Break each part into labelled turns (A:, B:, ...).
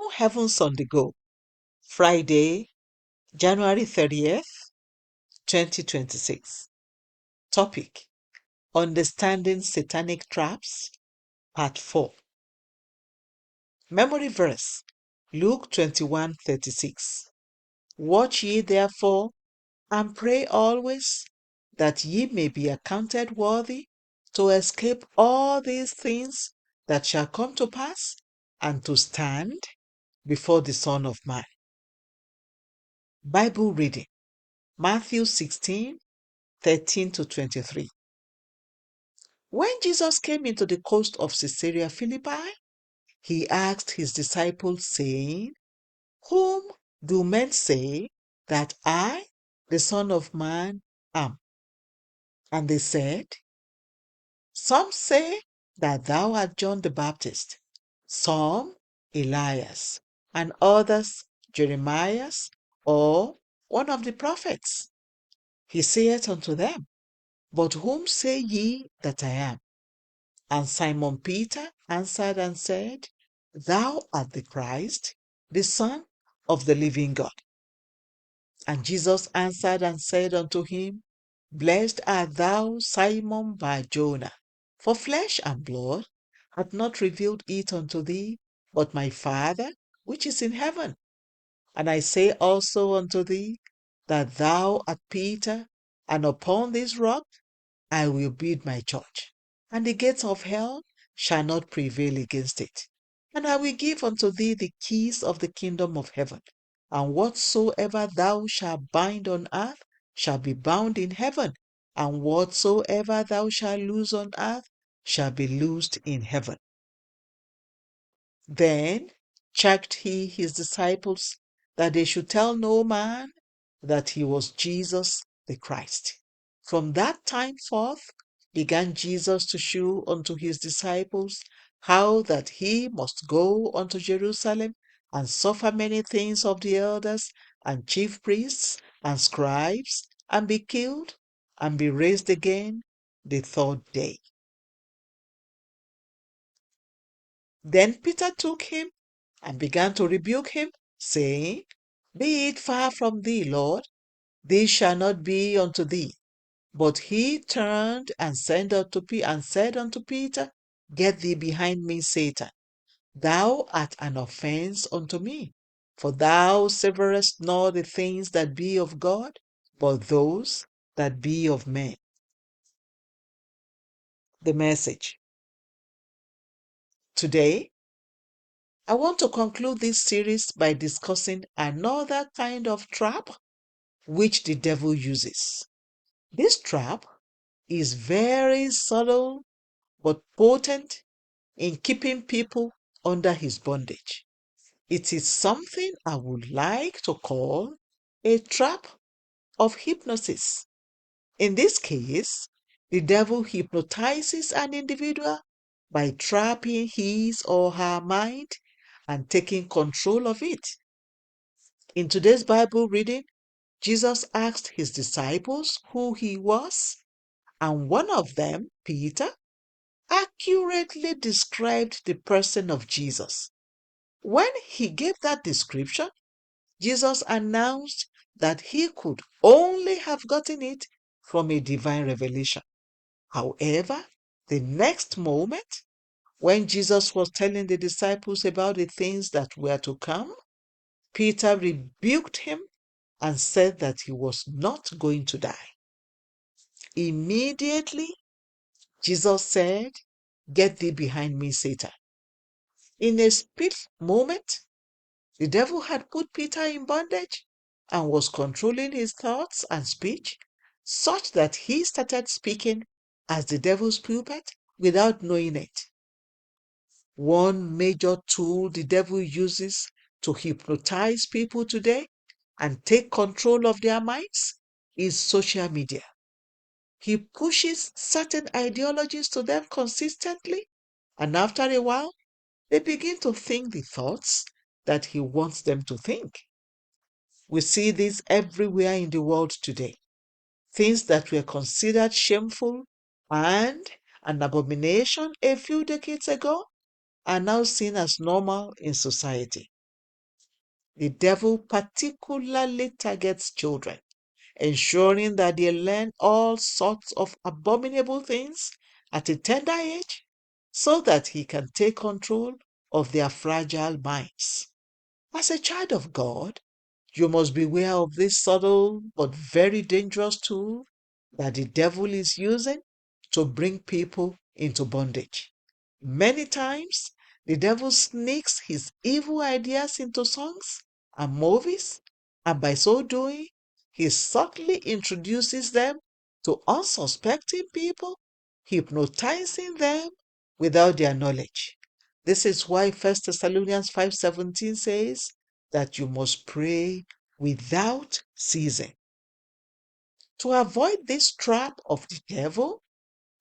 A: Heavens on the Go, Friday, January 30th, 2026. Topic: Understanding Satanic Traps, Part 4. Memory verse: Luke 21:36. Watch ye therefore, and pray always, that ye may be accounted worthy to escape all these things that shall come to pass, and to stand before the Son of Man. Bible reading: Matthew 16:13-23. When Jesus came into the coast of Caesarea Philippi, he asked his disciples, saying, Whom do men say that I, the Son of Man, am? And they said, Some say that thou art John the Baptist, some Elias, and others Jeremiah, or one of the prophets. He saith unto them, But whom say ye that I am? And Simon Peter answered and said, Thou art the Christ, the Son of the living God. And Jesus answered and said unto him, Blessed art thou, Simon Bar-Jonah, for flesh and blood hath not revealed it unto thee, but my Father which is in heaven. And I say also unto thee, that thou art Peter, and upon this rock I will build my church, and the gates of hell shall not prevail against it. And I will give unto thee the keys of the kingdom of heaven. And whatsoever thou shalt bind on earth shall be bound in heaven, and whatsoever thou shalt loose on earth shall be loosed in heaven. Then charged he his disciples that they should tell no man that he was Jesus the Christ. From that time forth began Jesus to shew unto his disciples how that he must go unto Jerusalem and suffer many things of the elders and chief priests and scribes, and be killed, and be raised again the third day. Then Peter took him and began to rebuke him, saying, Be it far from thee, Lord, this shall not be unto thee. But he turned and said unto Peter, Get thee behind me, Satan. Thou art an offense unto me, for thou savourest not the things that be of God, but those that be of men. The message. Today, I want to conclude this series by discussing another kind of trap which the devil uses. This trap is very subtle but potent in keeping people under his bondage. It is something I would like to call a trap of hypnosis. In this case, the devil hypnotizes an individual by trapping his or her mind and taking control of it. In today's Bible reading, Jesus asked his disciples who he was, and one of them, Peter, accurately described the person of Jesus. When he gave that description, Jesus announced that he could only have gotten it from a divine revelation. However, the next moment, when Jesus was telling the disciples about the things that were to come, Peter rebuked him and said that he was not going to die. Immediately, Jesus said, Get thee behind me, Satan. In a split moment, the devil had put Peter in bondage and was controlling his thoughts and speech, such that he started speaking as the devil's puppet without knowing it. One major tool the devil uses to hypnotize people today and take control of their minds is social media. He pushes certain ideologies to them consistently, and after a while, they begin to think the thoughts that he wants them to think. We see this everywhere in the world today. Things that were considered shameful and an abomination a few decades ago are now seen as normal in society. The devil particularly targets children, ensuring that they learn all sorts of abominable things at a tender age so that he can take control of their fragile minds. As a child of God, you must beware of this subtle but very dangerous tool that the devil is using to bring people into bondage. Many times, the devil sneaks his evil ideas into songs and movies, and by so doing, he subtly introduces them to unsuspecting people, hypnotizing them without their knowledge. This is why 1 Thessalonians 5:17 says that you must pray without ceasing. To avoid this trap of the devil,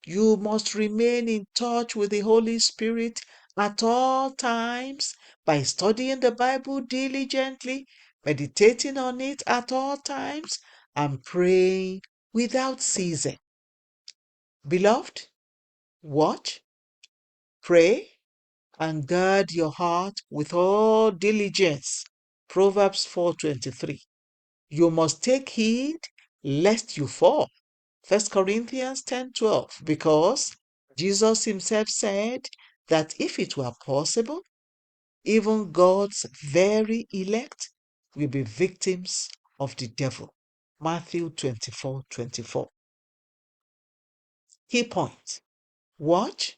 A: you must remain in touch with the Holy Spirit at all times by studying the Bible diligently, meditating on it at all times, and praying without ceasing. Beloved, watch, pray, and guard your heart with all diligence. Proverbs 4:23. You must take heed lest you fall. 1 Corinthians 10:12. Because Jesus himself said that if it were possible, even God's very elect will be victims of the devil. Matthew 24:24. Key point: watch,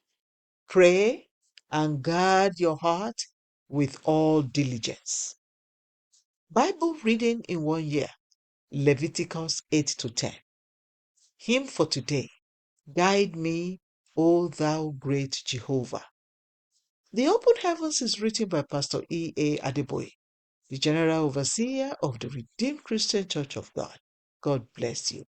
A: pray, and guard your heart with all diligence. Bible reading in 1 year: Leviticus 8 to 10. Hymn for today: Guide me, O thou great Jehovah. The Open Heavens is written by Pastor E.A. Adeboye, the General Overseer of the Redeemed Christian Church of God. God bless you.